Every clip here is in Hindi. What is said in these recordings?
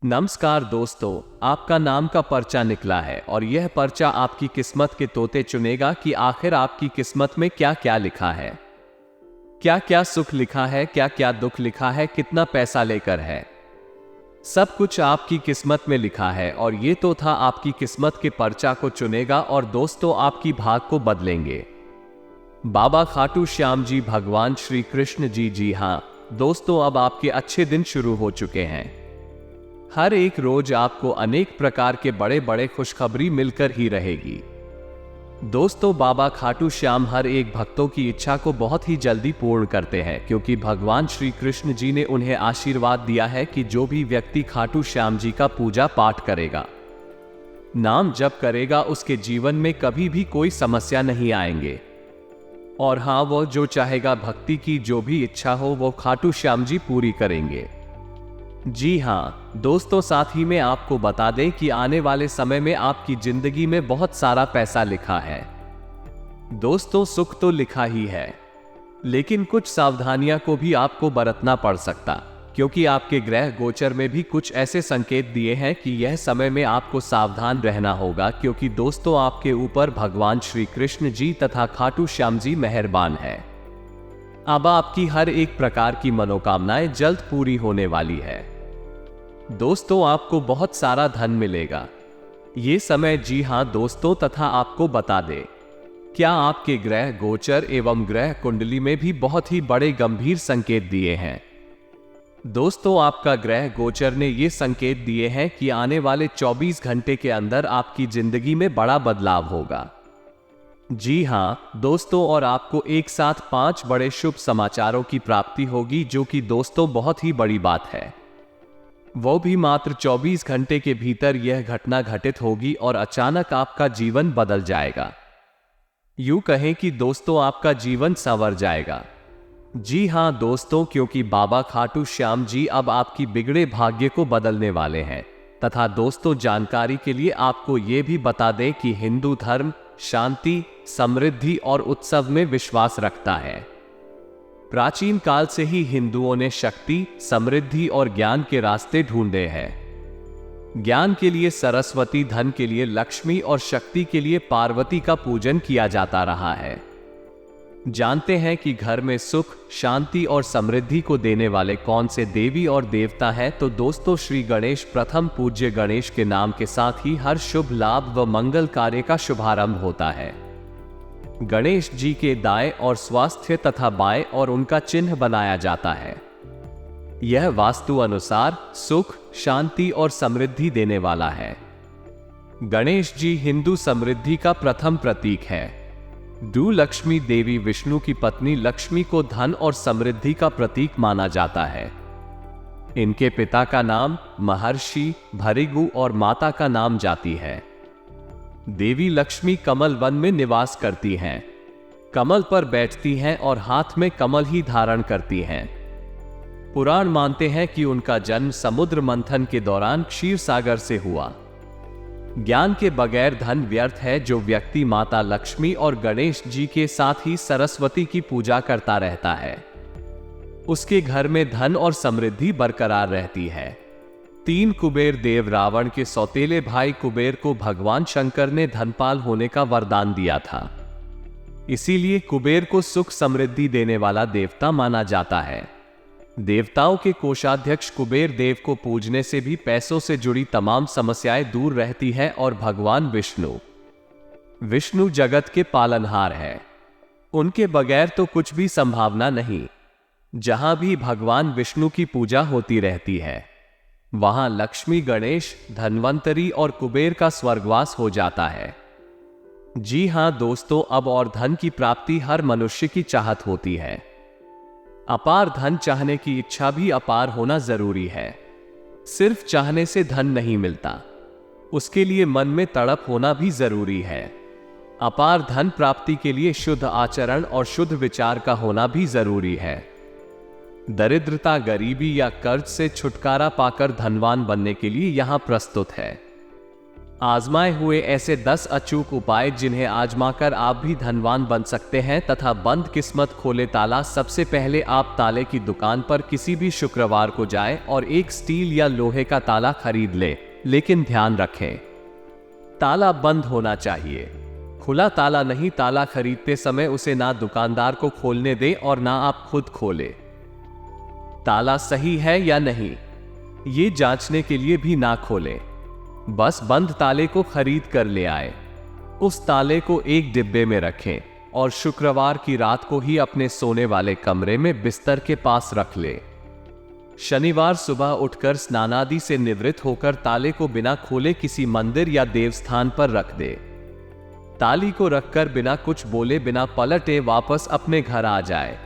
नमस्कार दोस्तों, आपका नाम का पर्चा निकला है और यह पर्चा आपकी किस्मत के तोते चुनेगा कि आखिर आपकी किस्मत में क्या क्या लिखा है। क्या क्या सुख लिखा है, क्या क्या दुख लिखा है, कितना पैसा लेकर है। सब कुछ आपकी किस्मत में लिखा है और ये तो था आपकी किस्मत के पर्चा को चुनेगा और दोस्तों आपकी भाग को बदलेंगे बाबा खाटू श्याम जी, भगवान श्री कृष्ण जी। जी हाँ दोस्तों, अब आपके अच्छे दिन शुरू हो चुके हैं। हर एक रोज आपको अनेक प्रकार के बड़े बड़े खुशखबरी मिलकर ही रहेगी। दोस्तों, बाबा खाटू श्याम हर एक भक्तों की इच्छा को बहुत ही जल्दी पूर्ण करते हैं, क्योंकि भगवान श्री कृष्ण जी ने उन्हें आशीर्वाद दिया है कि जो भी व्यक्ति खाटू श्याम जी का पूजा पाठ करेगा, नाम जप करेगा, उसके जीवन में कभी भी कोई समस्या नहीं आएंगे। और हाँ, वो जो चाहेगा, भक्ति की जो भी इच्छा हो वो खाटू श्याम जी पूरी करेंगे। जी हाँ दोस्तों, साथ ही में आपको बता दें कि आने वाले समय में आपकी जिंदगी में बहुत सारा पैसा लिखा है। दोस्तों, सुख तो लिखा ही है, लेकिन कुछ सावधानियां को भी आपको बरतना पड़ सकता, क्योंकि आपके ग्रह गोचर में भी कुछ ऐसे संकेत दिए हैं कि यह समय में आपको सावधान रहना होगा, क्योंकि दोस्तों आपके ऊपर भगवान श्री कृष्ण जी तथा खाटू श्याम जी मेहरबान है। अब आपकी हर एक प्रकार की मनोकामनाएं जल्द पूरी होने वाली है। दोस्तों, आपको बहुत सारा धन मिलेगा ये समय। जी हाँ दोस्तों, तथा आपको बता दे, क्या आपके ग्रह गोचर एवं ग्रह कुंडली में भी बहुत ही बड़े गंभीर संकेत दिए हैं। दोस्तों, आपका ग्रह गोचर ने ये संकेत दिए हैं कि आने वाले 24 घंटे के अंदर आपकी जिंदगी में बड़ा बदलाव होगा। जी हाँ दोस्तों, और आपको एक साथ 5 बड़े शुभ समाचारों की प्राप्ति होगी, जो कि दोस्तों बहुत ही बड़ी बात है। वो भी मात्र 24 घंटे के भीतर यह घटना घटित होगी और अचानक आपका जीवन बदल जाएगा। यूं कहें कि दोस्तों आपका जीवन संवर जाएगा। जी हाँ दोस्तों, क्योंकि बाबा खाटू श्याम जी अब आपकी बिगड़े भाग्य को बदलने वाले हैं। तथा दोस्तों, जानकारी के लिए आपको ये भी बता दें कि हिंदू धर्म शांति, समृद्धि और उत्सव में विश्वास रखता है। प्राचीन काल से ही हिंदुओं ने शक्ति, समृद्धि और ज्ञान के रास्ते ढूंढे हैं। ज्ञान के लिए सरस्वती, धन के लिए लक्ष्मी और शक्ति के लिए पार्वती का पूजन किया जाता रहा है। जानते हैं कि घर में सुख, शांति और समृद्धि को देने वाले कौन से देवी और देवता हैं? तो दोस्तों, श्री गणेश प्रथम पूज्य गणेश के नाम के साथ ही हर शुभ लाभ व मंगल कार्य का शुभारंभ होता है। गणेश जी के दाएं और स्वास्थ्य तथा बाएं और उनका चिन्ह बनाया जाता है। यह वास्तु अनुसार सुख, शांति और समृद्धि देने वाला है। गणेश जी हिंदू समृद्धि का प्रथम प्रतीक है। लक्ष्मी देवी विष्णु की पत्नी लक्ष्मी को धन और समृद्धि का प्रतीक माना जाता है। इनके पिता का नाम महर्षि भृगु और माता का नाम जाति है। देवी लक्ष्मी कमल वन में निवास करती हैं, कमल पर बैठती हैं और हाथ में कमल ही धारण करती हैं। पुराण मानते हैं कि उनका जन्म समुद्र मंथन के दौरान क्षीर सागर से हुआ। ज्ञान के बगैर धन व्यर्थ है। जो व्यक्ति माता लक्ष्मी और गणेश जी के साथ ही सरस्वती की पूजा करता रहता है, उसके घर में धन और समृद्धि बरकरार रहती है। 3 कुबेर देव रावण के सौतेले भाई कुबेर को भगवान शंकर ने धनपाल होने का वरदान दिया था। इसीलिए कुबेर को सुख समृद्धि देने वाला देवता माना जाता है। देवताओं के कोषाध्यक्ष कुबेर देव को पूजने से भी पैसों से जुड़ी तमाम समस्याएं दूर रहती है। और भगवान विष्णु जगत के पालनहार है, उनके बगैर तो कुछ भी संभावना नहीं। जहां भी भगवान विष्णु की पूजा होती रहती है, वहां लक्ष्मी, गणेश, धन्वंतरी और कुबेर का स्वर्गवास हो जाता है। जी हां दोस्तों, अब और धन की प्राप्ति हर मनुष्य की चाहत होती है। अपार धन चाहने की इच्छा भी अपार होना जरूरी है। सिर्फ चाहने से धन नहीं मिलता, उसके लिए मन में तड़प होना भी जरूरी है। अपार धन प्राप्ति के लिए शुद्ध आचरण और शुद्ध विचार का होना भी जरूरी है। दरिद्रता, गरीबी या कर्ज से छुटकारा पाकर धनवान बनने के लिए यहां प्रस्तुत है। आजमाए हुए ऐसे 10 अचूक उपाय जिन्हें आजमाकर आप भी धनवान बन सकते हैं तथा बंद किस्मत खोले ताला। सबसे पहले आप ताले की दुकान पर किसी भी शुक्रवार को जाएं और एक स्टील या लोहे का ताला खरीद लें, लेकिन ध्यान रखें ताला बंद होना चाहिए, खुला ताला नहीं। ताला खरीदते समय उसे ना दुकानदार को खोलने दें और ना आप खुद खोलें। ताला सही है या नहीं ये जांचने के लिए भी ना खोलें, बस बंद ताले को खरीद कर ले आए। उस ताले को एक डिब्बे में रखें और शुक्रवार की रात को ही अपने सोने वाले कमरे में बिस्तर के पास रख ले। शनिवार सुबह उठकर स्नानादि से निवृत्त होकर ताले को बिना खोले किसी मंदिर या देवस्थान पर रख दे। ताली को रखकर बिना कुछ बोले बिना पलटे वापस अपने घर आ जाए।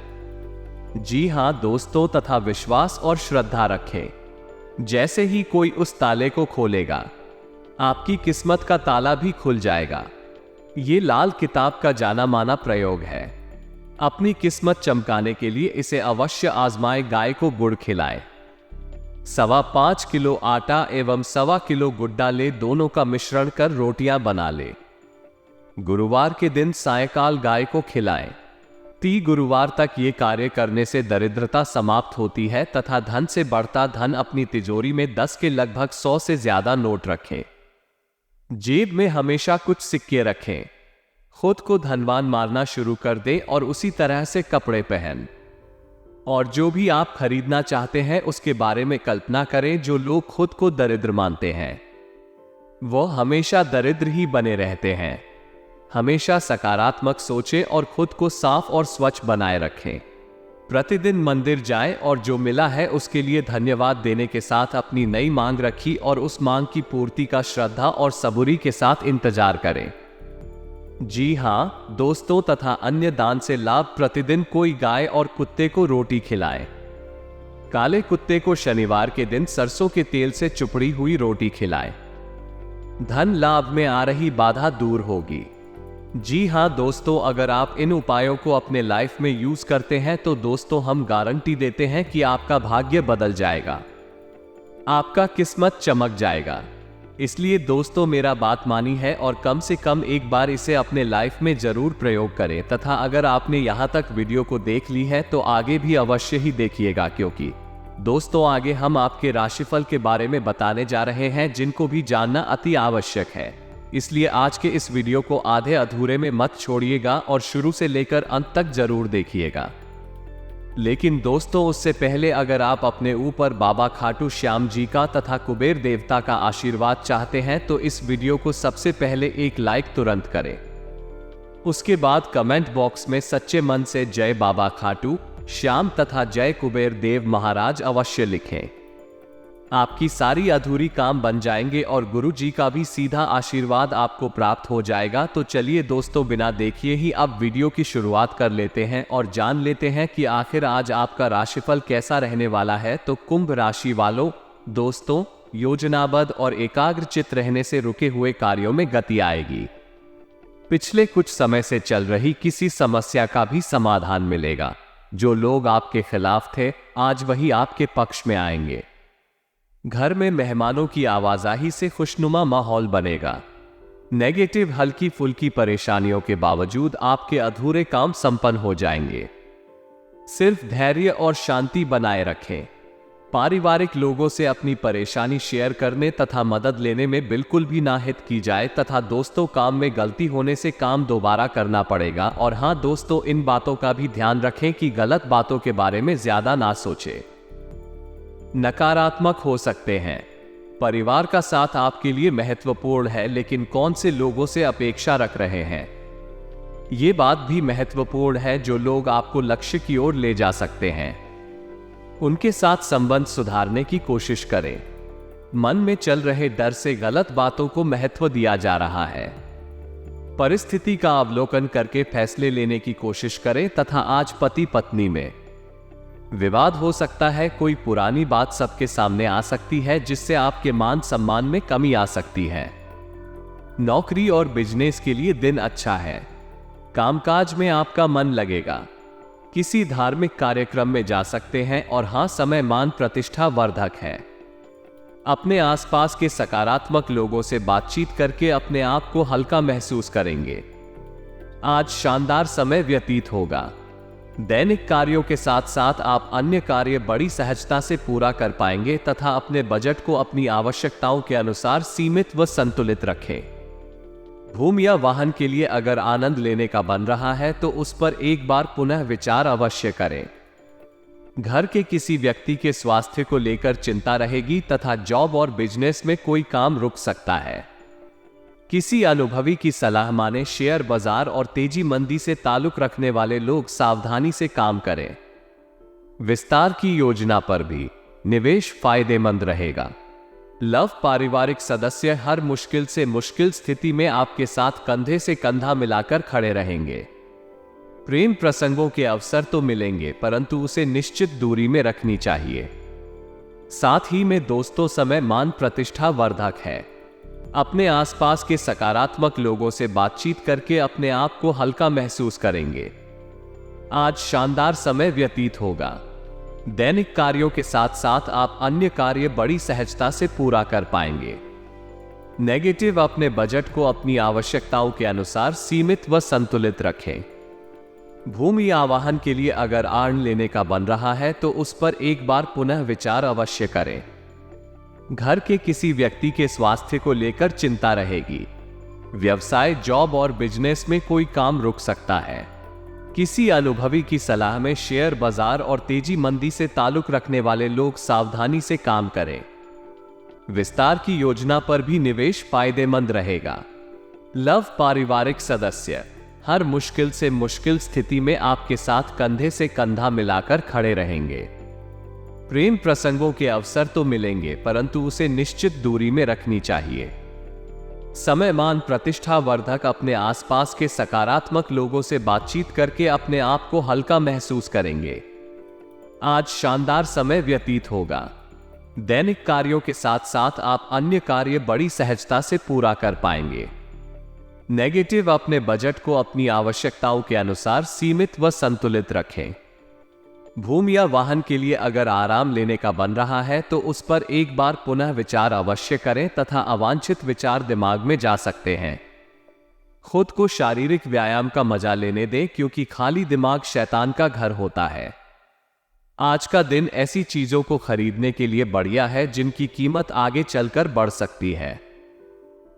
जी हां दोस्तों, तथा विश्वास और श्रद्धा रखें। जैसे ही कोई उस ताले को खोलेगा आपकी किस्मत का ताला भी खुल जाएगा। ये लाल किताब का जाना माना प्रयोग है। अपनी किस्मत चमकाने के लिए इसे अवश्य आजमाएं। गाय को गुड़ खिलाएं। 5.25 किलो आटा एवं 1.25 किलो गुड़ डाले, दोनों का मिश्रण कर रोटियां बना ले। गुरुवार के दिन सायंकाल गाय को खिलाएं। 30 गुरुवार तक ये कार्य करने से दरिद्रता समाप्त होती है तथा धन से बढ़ता धन। अपनी तिजोरी में 10 के लगभग 100 से ज्यादा नोट रखें। जेब में हमेशा कुछ सिक्के रखें। खुद को धनवान मारना शुरू कर दे और उसी तरह से कपड़े पहन। और जो भी आप खरीदना चाहते हैं उसके बारे में कल्पना करें। जो लोग खुद को दरिद्र मानते हैं वो हमेशा दरिद्र ही बने रहते हैं। हमेशा सकारात्मक सोचें और खुद को साफ और स्वच्छ बनाए रखें। प्रतिदिन मंदिर जाएं और जो मिला है उसके लिए धन्यवाद देने के साथ अपनी नई मांग रखी और उस मांग की पूर्ति का श्रद्धा और सबूरी के साथ इंतजार करें। जी हां दोस्तों, तथा अन्य दान से लाभ। प्रतिदिन कोई गाय और कुत्ते को रोटी खिलाए। काले कुत्ते को शनिवार के दिन सरसों के तेल से चुपड़ी हुई रोटी खिलाए। धन लाभ में आ रही बाधा दूर होगी। जी हां दोस्तों, अगर आप इन उपायों को अपने लाइफ में यूज करते हैं तो दोस्तों हम गारंटी देते हैं कि आपका भाग्य बदल जाएगा, आपका किस्मत चमक जाएगा। इसलिए दोस्तों मेरा बात मानी है और कम से कम एक बार इसे अपने लाइफ में जरूर प्रयोग करें। तथा अगर आपने यहां तक वीडियो को देख ली है तो आगे भी अवश्य ही देखिएगा, क्योंकि दोस्तों आगे हम आपके राशिफल के बारे में बताने जा रहे हैं जिनको भी जानना अति आवश्यक है। इसलिए आज के इस वीडियो को आधे अधूरे में मत छोड़िएगा और शुरू से लेकर अंत तक जरूर देखिएगा। लेकिन दोस्तों उससे पहले अगर आप अपने ऊपर बाबा खाटू श्याम जी का तथा कुबेर देवता का आशीर्वाद चाहते हैं तो इस वीडियो को सबसे पहले एक लाइक तुरंत करें। उसके बाद कमेंट बॉक्स में सच्चे मन से जय बाबा खाटू श्याम तथा जय कुबेर देव महाराज अवश्य लिखें। आपकी सारी अधूरी काम बन जाएंगे और गुरु जी का भी सीधा आशीर्वाद आपको प्राप्त हो जाएगा। तो चलिए दोस्तों बिना देखिए ही अब वीडियो की शुरुआत कर लेते हैं और जान लेते हैं कि आखिर आज आपका राशिफल कैसा रहने वाला है। तो कुंभ राशि वालों दोस्तों, योजनाबद्ध और एकाग्रचित रहने से रुके हुए कार्यों में गति आएगी। पिछले कुछ समय से चल रही किसी समस्या का भी समाधान मिलेगा। जो लोग आपके खिलाफ थे आज वही आपके पक्ष में आएंगे। घर में मेहमानों की आवाजाही से खुशनुमा माहौल बनेगा। नेगेटिव हल्की फुल्की परेशानियों के बावजूद आपके अधूरे काम संपन्न हो जाएंगे। सिर्फ धैर्य और शांति बनाए रखें। पारिवारिक लोगों से अपनी परेशानी शेयर करने तथा मदद लेने में बिल्कुल भी नाहित की जाए। तथा दोस्तों काम में गलती होने से काम दोबारा करना पड़ेगा। और हां दोस्तों इन बातों का भी ध्यान रखें कि गलत बातों के बारे में ज्यादा ना सोचें। नकारात्मक हो सकते हैं। परिवार का साथ आपके लिए महत्वपूर्ण है, लेकिन कौन से लोगों से अपेक्षा रख रहे हैं ये बात भी महत्वपूर्ण है। जो लोग आपको लक्ष्य की ओर ले जा सकते हैं उनके साथ संबंध सुधारने की कोशिश करें। मन में चल रहे डर से गलत बातों को महत्व दिया जा रहा है। परिस्थिति का अवलोकन करके फैसले लेने की कोशिश करें। तथा आज पति पत्नी में विवाद हो सकता है। कोई पुरानी बात सबके सामने आ सकती है जिससे आपके मान सम्मान में कमी आ सकती है। नौकरी और बिजनेस के लिए दिन अच्छा है। कामकाज में आपका मन लगेगा। किसी धार्मिक कार्यक्रम में जा सकते हैं। और हां समय मान प्रतिष्ठा वर्धक है। अपने आसपास के सकारात्मक लोगों से बातचीत करके अपने आप को हल्का महसूस करेंगे। आज शानदार समय व्यतीत होगा। दैनिक कार्यों के साथ साथ आप अन्य कार्य बड़ी सहजता से पूरा कर पाएंगे तथा अपने बजट को अपनी आवश्यकताओं के अनुसार सीमित व संतुलित रखें। भूमि या वाहन के लिए अगर आनंद लेने का बन रहा है तो उस पर एक बार पुनः विचार अवश्य करें। घर के किसी व्यक्ति के स्वास्थ्य को लेकर चिंता रहेगी तथा जॉब और बिजनेस में कोई काम रुक सकता है। किसी अनुभवी की सलाह माने। शेयर बाजार और तेजी मंदी से ताल्लुक रखने वाले लोग सावधानी से काम करें। विस्तार की योजना पर भी निवेश फायदेमंद रहेगा। लव पारिवारिक सदस्य हर मुश्किल से मुश्किल स्थिति में आपके साथ कंधे से कंधा मिलाकर खड़े रहेंगे। प्रेम प्रसंगों के अवसर तो मिलेंगे परंतु उसे निश्चित दूरी में रखनी चाहिए। साथ ही में दोस्तों समय मान प्रतिष्ठा वर्धक है। अपने आसपास के सकारात्मक लोगों से बातचीत करके अपने आप को हल्का महसूस करेंगे। आज शानदार समय व्यतीत होगा। दैनिक कार्यों के साथ साथ आप अन्य कार्य बड़ी सहजता से पूरा कर पाएंगे। नेगेटिव, अपने बजट को अपनी आवश्यकताओं के अनुसार सीमित व संतुलित रखें। भूमि या वाहन के लिए अगर ऋण लेने का बन रहा है तो उस पर एक बार पुनः विचार अवश्य करें। घर के किसी व्यक्ति के स्वास्थ्य को लेकर चिंता रहेगी। व्यवसाय, जॉब और बिजनेस में कोई काम रुक सकता है। किसी अनुभवी की सलाह में शेयर बाजार और तेजी मंदी से ताल्लुक रखने वाले लोग सावधानी से काम करें। विस्तार की योजना पर भी निवेश फायदेमंद रहेगा। लव पारिवारिक सदस्य हर मुश्किल से मुश्किल स्थिति में आपके साथ कंधे से कंधा मिलाकर खड़े रहेंगे। प्रेम प्रसंगों के अवसर तो मिलेंगे परंतु उसे निश्चित दूरी में रखनी चाहिए। समय मान प्रतिष्ठा वर्धक, अपने आसपास के सकारात्मक लोगों से बातचीत करके अपने आप को हल्का महसूस करेंगे। आज शानदार समय व्यतीत होगा। दैनिक कार्यों के साथ साथ आप अन्य कार्य बड़ी सहजता से पूरा कर पाएंगे। नेगेटिव, अपने बजट को अपनी आवश्यकताओं के अनुसार सीमित व संतुलित रखें। भूमि या वाहन के लिए अगर आराम लेने का बन रहा है तो उस पर एक बार पुनः विचार अवश्य करें तथा अवांछित विचार दिमाग में जा सकते हैं। खुद को शारीरिक व्यायाम का मजा लेने दें क्योंकि खाली दिमाग शैतान का घर होता है। आज का दिन ऐसी चीजों को खरीदने के लिए बढ़िया है जिनकी कीमत आगे चलकर बढ़ सकती है।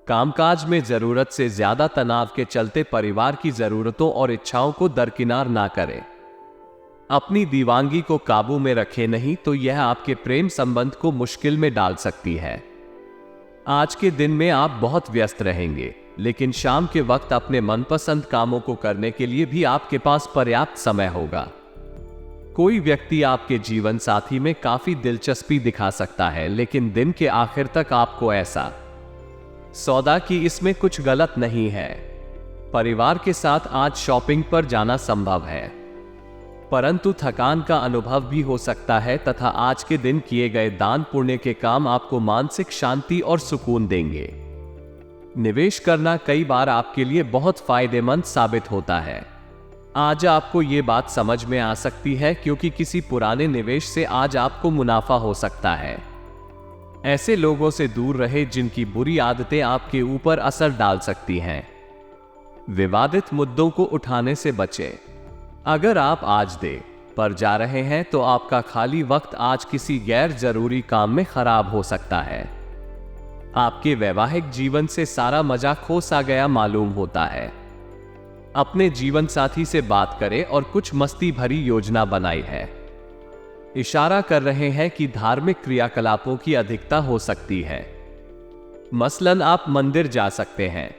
कामकाज में जरूरत से ज्यादा तनाव के चलते परिवार की जरूरतों और इच्छाओं को दरकिनार ना करें। अपनी दीवानगी को काबू में रखें, नहीं तो यह आपके प्रेम संबंध को मुश्किल में डाल सकती है। आज के दिन में आप बहुत व्यस्त रहेंगे लेकिन शाम के वक्त अपने मनपसंद कामों को करने के लिए भी आपके पास पर्याप्त समय होगा। कोई व्यक्ति आपके जीवन साथी में काफी दिलचस्पी दिखा सकता है लेकिन दिन के आखिर तक आपको ऐसा सौदा कि इसमें कुछ गलत नहीं है। परिवार के साथ आज शॉपिंग पर जाना संभव है परंतु थकान का अनुभव भी हो सकता है तथा आज के दिन किए गए दान पुण्य के काम आपको मानसिक शांति और सुकून देंगे। निवेश करना कई बार आपके लिए बहुत फायदेमंद साबित होता है। आज आपको ये बात समझ में आ सकती है क्योंकि किसी पुराने निवेश से आज आपको मुनाफा हो सकता है। ऐसे लोगों से दूर रहे जिनकी बुरी आदतें आपके ऊपर असर डाल सकती हैं। विवादित मुद्दों को उठाने से बचें। अगर आप आज दे पर जा रहे हैं तो आपका खाली वक्त आज किसी गैर जरूरी काम में खराब हो सकता है। आपके वैवाहिक जीवन से सारा मजा खो सा गया मालूम होता है। अपने जीवन साथी से बात करें और कुछ मस्ती भरी योजना बनाई है। इशारा कर रहे हैं कि धार्मिक क्रियाकलापों की अधिकता हो सकती है। मसलन आप मंदिर जा सकते हैं।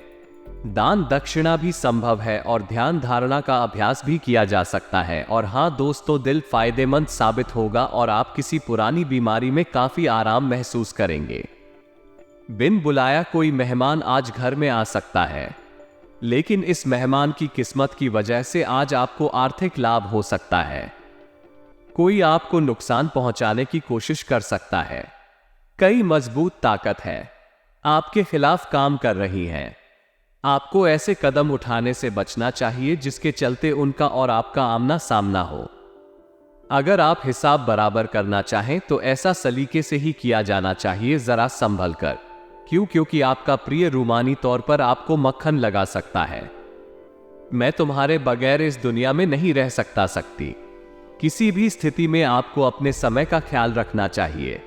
दान दक्षिणा भी संभव है और ध्यान धारणा का अभ्यास भी किया जा सकता है। और हाँ दोस्तों, दिल फायदेमंद साबित होगा और आप किसी पुरानी बीमारी में काफी आराम महसूस करेंगे। बिन बुलाया कोई मेहमान आज घर में आ सकता है लेकिन इस मेहमान की किस्मत की वजह से आज आपको आर्थिक लाभ हो सकता है। कोई आपको नुकसान पहुंचाने की कोशिश कर सकता है। कई मजबूत ताकत है आपके खिलाफ काम कर रही हैं। आपको ऐसे कदम उठाने से बचना चाहिए जिसके चलते उनका और आपका आमना सामना हो। अगर आप हिसाब बराबर करना चाहें तो ऐसा सलीके से ही किया जाना चाहिए, जरा संभल कर। क्योंकि आपका प्रिय रूमानी तौर पर आपको मक्खन लगा सकता है। मैं तुम्हारे बगैर इस दुनिया में नहीं रह सकती। किसी भी स्थिति में आपको अपने समय का ख्याल रखना चाहिए।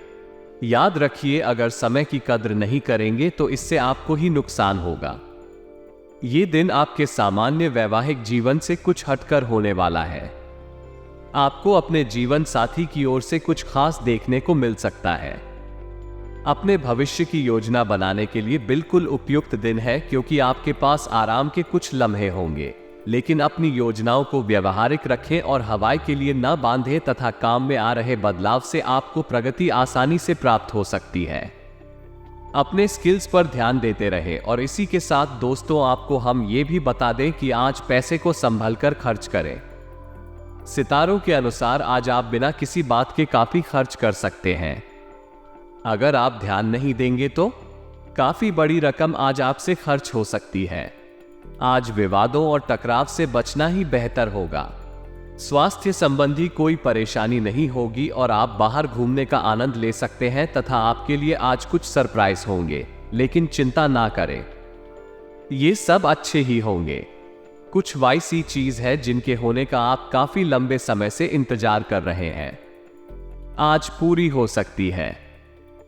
याद रखिए, अगर समय की कद्र नहीं करेंगे तो इससे आपको ही नुकसान होगा। ये दिन आपके सामान्य वैवाहिक जीवन से कुछ हटकर होने वाला है। आपको अपने जीवन साथी की ओर से कुछ खास देखने को मिल सकता है। अपने भविष्य की योजना बनाने के लिए बिल्कुल उपयुक्त दिन है, क्योंकि आपके पास आराम के कुछ लम्हे होंगे। लेकिन अपनी योजनाओं को व्यवहारिक रखें और हवाई के लिए न बांधें, तथा काम में आ रहे बदलाव से आपको प्रगति आसानी से प्राप्त हो सकती है। अपने स्किल्स पर ध्यान देते रहें। और इसी के साथ दोस्तों, आपको हम ये भी बता दें कि आज पैसे को संभल कर खर्च करें। सितारों के अनुसार आज आप बिना किसी बात के काफी खर्च कर सकते हैं। अगर आप ध्यान नहीं देंगे तो काफी बड़ी रकम आज आपसे खर्च हो सकती है। आज विवादों और टकराव से बचना ही बेहतर होगा। स्वास्थ्य संबंधी कोई परेशानी नहीं होगी और आप बाहर घूमने का आनंद ले सकते हैं, तथा आपके लिए आज कुछ सरप्राइज होंगे। लेकिन चिंता ना करें, ये सब अच्छे ही होंगे। कुछ वैसी चीज है जिनके होने का आप काफी लंबे समय से इंतजार कर रहे हैं, आज पूरी हो सकती है।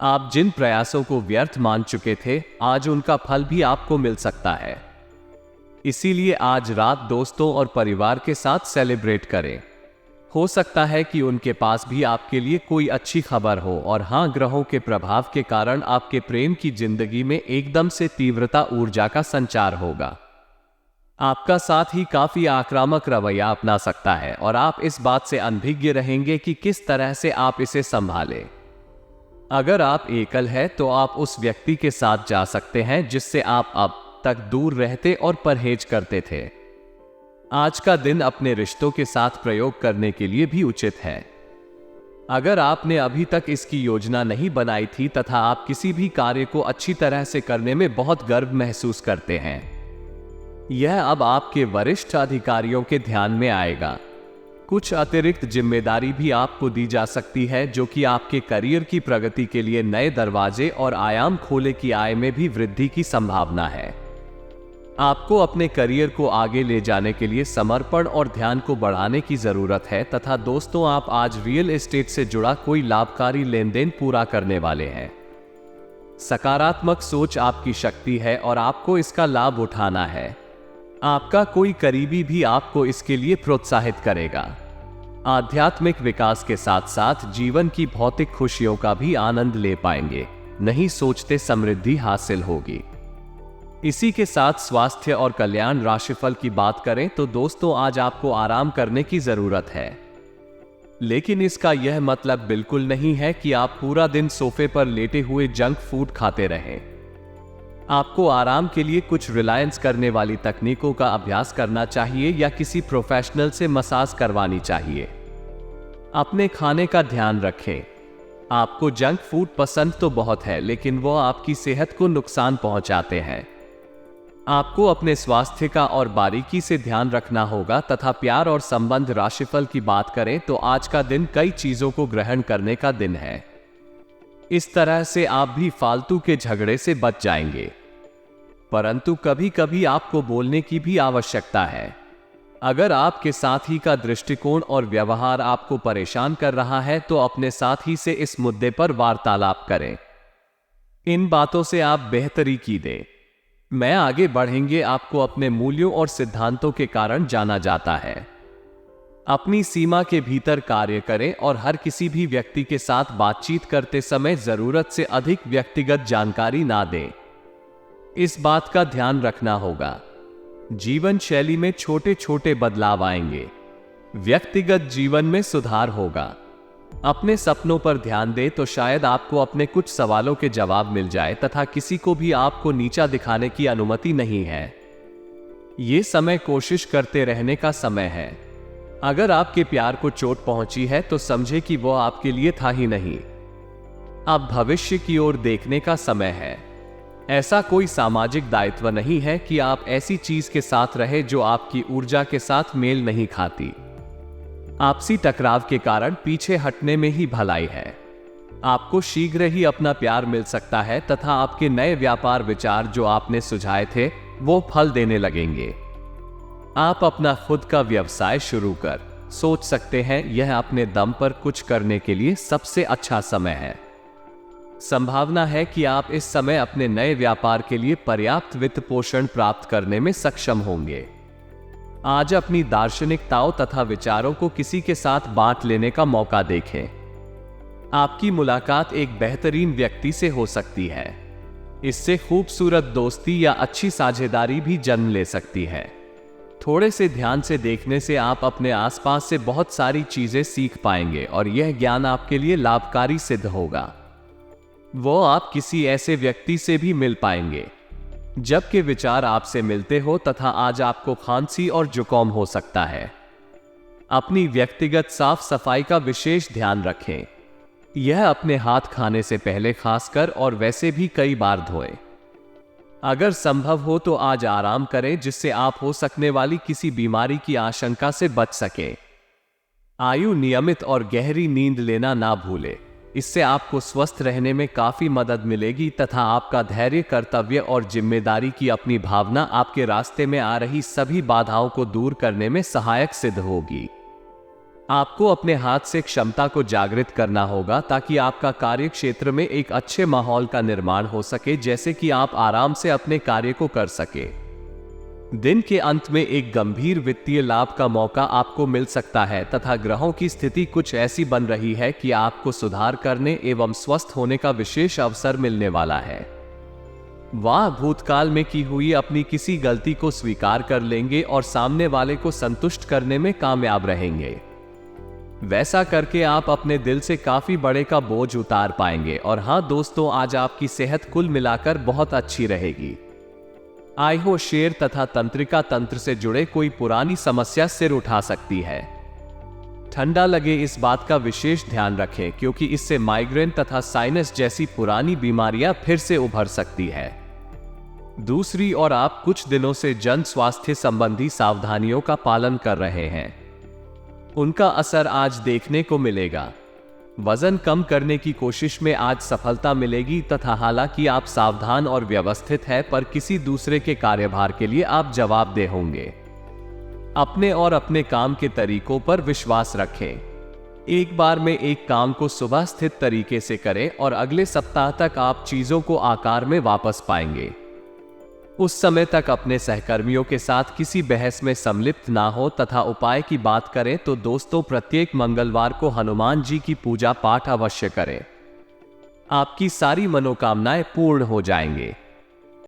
आप जिन प्रयासों को व्यर्थ मान चुके थे, आज उनका फल भी आपको मिल सकता है। इसीलिए आज रात दोस्तों और परिवार के साथ सेलिब्रेट करें। हो सकता है कि उनके पास भी आपके लिए कोई अच्छी खबर हो। और हां, ग्रहों के प्रभाव के कारण आपके प्रेम की जिंदगी में एकदम से तीव्रता ऊर्जा का संचार होगा। आपका साथ ही काफी आक्रामक रवैया अपना सकता है और आप इस बात से अनभिज्ञ रहेंगे कि किस तरह से आप इसे संभालें। अगर आप एकल हैं तो आप उस व्यक्ति के साथ जा सकते हैं जिससे आप अब तक दूर रहते और परहेज करते थे। आज का दिन अपने रिश्तों के साथ प्रयोग करने के लिए भी उचित है। अगर आपने अभी तक इसकी योजना नहीं बनाई थी तथा आप किसी भी कार्य को अच्छी तरह से करने में बहुत गर्व महसूस करते हैं, यह अब आपके वरिष्ठ अधिकारियों के ध्यान में आएगा। कुछ अतिरिक्त जिम्मेदारी भी आपको दी जा सकती है, जो कि आपके करियर की प्रगति के लिए नए दरवाजे और आयाम खोले की आय में भी वृद्धि की संभावना है। आपको अपने करियर को आगे ले जाने के लिए समर्पण और ध्यान को बढ़ाने की जरूरत है। तथा दोस्तों, आप आज रियल एस्टेट से जुड़ा कोई लाभकारी लेन देन पूरा करने वाले हैं। सकारात्मक सोच आपकी शक्ति है और आपको इसका लाभ उठाना है। आपका कोई करीबी भी आपको इसके लिए प्रोत्साहित करेगा। आध्यात्मिक विकास के साथ साथ जीवन की भौतिक खुशियों का भी आनंद ले पाएंगे। नहीं सोचते समृद्धि हासिल होगी। इसी के साथ स्वास्थ्य और कल्याण राशिफल की बात करें तो दोस्तों, आज आपको आराम करने की जरूरत है। लेकिन इसका यह मतलब बिल्कुल नहीं है कि आप पूरा दिन सोफे पर लेटे हुए जंक फूड खाते रहें। आपको आराम के लिए कुछ रिलायंस करने वाली तकनीकों का अभ्यास करना चाहिए या किसी प्रोफेशनल से मसाज करवानी चाहिए। अपने खाने का ध्यान रखें। आपको जंक फूड पसंद तो बहुत है, लेकिन वो आपकी सेहत को नुकसान पहुंचाते हैं। आपको अपने स्वास्थ्य का और बारीकी से ध्यान रखना होगा। तथा प्यार और संबंध राशिफल की बात करें तो आज का दिन कई चीजों को ग्रहण करने का दिन है। इस तरह से आप भी फालतू के झगड़े से बच जाएंगे, परंतु कभी कभी आपको बोलने की भी आवश्यकता है। अगर आपके साथी का दृष्टिकोण और व्यवहार आपको परेशान कर रहा है तो अपने साथी से इस मुद्दे पर वार्तालाप करें। इन बातों से आप बेहतरी की दें। मैं आगे बढ़ेंगे। आपको अपने मूल्यों और सिद्धांतों के कारण जाना जाता है। अपनी सीमा के भीतर कार्य करें और हर किसी भी व्यक्ति के साथ बातचीत करते समय जरूरत से अधिक व्यक्तिगत जानकारी ना दें। इस बात का ध्यान रखना होगा। जीवन शैली में छोटे छोटे बदलाव आएंगे। व्यक्तिगत जीवन में सुधार होगा। अपने सपनों पर ध्यान दें तो शायद आपको अपने कुछ सवालों के जवाब मिल जाए तथा किसी को भी आपको नीचा दिखाने की अनुमति नहीं है। ये समय कोशिश करते रहने का समय है। अगर आपके प्यार को चोट पहुंची है तो समझे कि वो आपके लिए था ही नहीं। अब भविष्य की ओर देखने का समय है। ऐसा कोई सामाजिक दायित्व नहीं है कि आप ऐसी चीज के साथ रहे जो आपकी ऊर्जा के साथ मेल नहीं खाती। आपसी टकराव के कारण पीछे हटने में ही भलाई है। आपको शीघ्र ही अपना प्यार मिल सकता है तथा आपके नए व्यापार विचार जो आपने सुझाए थे वो फल देने लगेंगे। आप अपना खुद का व्यवसाय शुरू कर सोच सकते हैं। यह अपने दम पर कुछ करने के लिए सबसे अच्छा समय है। संभावना है कि आप इस समय अपने नए व्यापार के लिए पर्याप्त वित्त पोषण प्राप्त करने में सक्षम होंगे। आज अपनी दार्शनिकताओं तथा विचारों को किसी के साथ बांट लेने का मौका देखें। आपकी मुलाकात एक बेहतरीन व्यक्ति से हो सकती है। इससे खूबसूरत दोस्ती या अच्छी साझेदारी भी जन्म ले सकती है। थोड़े से ध्यान से देखने से आप अपने आसपास से बहुत सारी चीजें सीख पाएंगे और यह ज्ञान आपके लिए लाभकारी सिद्ध होगा। वो आप किसी ऐसे व्यक्ति से भी मिल पाएंगे जबकि विचार आपसे मिलते हो तथा आज आपको खांसी और जुकाम हो सकता है। अपनी व्यक्तिगत साफ सफाई का विशेष ध्यान रखें। यह अपने हाथ खाने से पहले खासकर और वैसे भी कई बार धोएं। अगर संभव हो तो आज आराम करें जिससे आप हो सकने वाली किसी बीमारी की आशंका से बच सकें। आयु नियमित और गहरी नींद लेना ना भूलें। इससे आपको स्वस्थ रहने में काफी मदद मिलेगी तथा आपका धैर्य, कर्तव्य और जिम्मेदारी की अपनी भावना आपके रास्ते में आ रही सभी बाधाओं को दूर करने में सहायक सिद्ध होगी। आपको अपने हाथ से क्षमता को जागृत करना होगा ताकि आपका कार्य क्षेत्र में एक अच्छे माहौल का निर्माण हो सके, जैसे कि आप आराम से अपने कार्य को कर सके। दिन के अंत में एक गंभीर वित्तीय लाभ का मौका आपको मिल सकता है तथा ग्रहों की स्थिति कुछ ऐसी बन रही है कि आपको सुधार करने एवं स्वस्थ होने का विशेष अवसर मिलने वाला है। वह भूतकाल में की हुई अपनी किसी गलती को स्वीकार कर लेंगे और सामने वाले को संतुष्ट करने में कामयाब रहेंगे। वैसा करके आप अपने दिल से काफी बड़े का बोझ उतार पाएंगे। और हाँ दोस्तों, आज आपकी सेहत कुल मिलाकर बहुत अच्छी रहेगी। आय हो शेर तथा तंत्रिका तंत्र से जुड़े कोई पुरानी समस्या सिर उठा सकती है। ठंडा लगे इस बात का विशेष ध्यान रखें क्योंकि इससे माइग्रेन तथा साइनस जैसी पुरानी बीमारियां फिर से उभर सकती है। दूसरी ओर आप कुछ दिनों से जन स्वास्थ्य संबंधी सावधानियों का पालन कर रहे हैं। उनका असर आज देखने को मिलेगा। वजन कम करने की कोशिश में आज सफलता मिलेगी तथा हालांकि आप सावधान और व्यवस्थित हैं, पर किसी दूसरे के कार्यभार के लिए आप जवाबदेह होंगे। अपने और अपने काम के तरीकों पर विश्वास रखें। एक बार में एक काम को सुबह स्थित तरीके से करें और अगले सप्ताह तक आप चीजों को आकार में वापस पाएंगे। उस समय तक अपने सहकर्मियों के साथ किसी बहस में सम्मिलित ना हो तथा उपाय की बात करें तो दोस्तों, प्रत्येक मंगलवार को हनुमान जी की पूजा पाठ अवश्य करें। आपकी सारी मनोकामनाएं पूर्ण हो जाएंगे।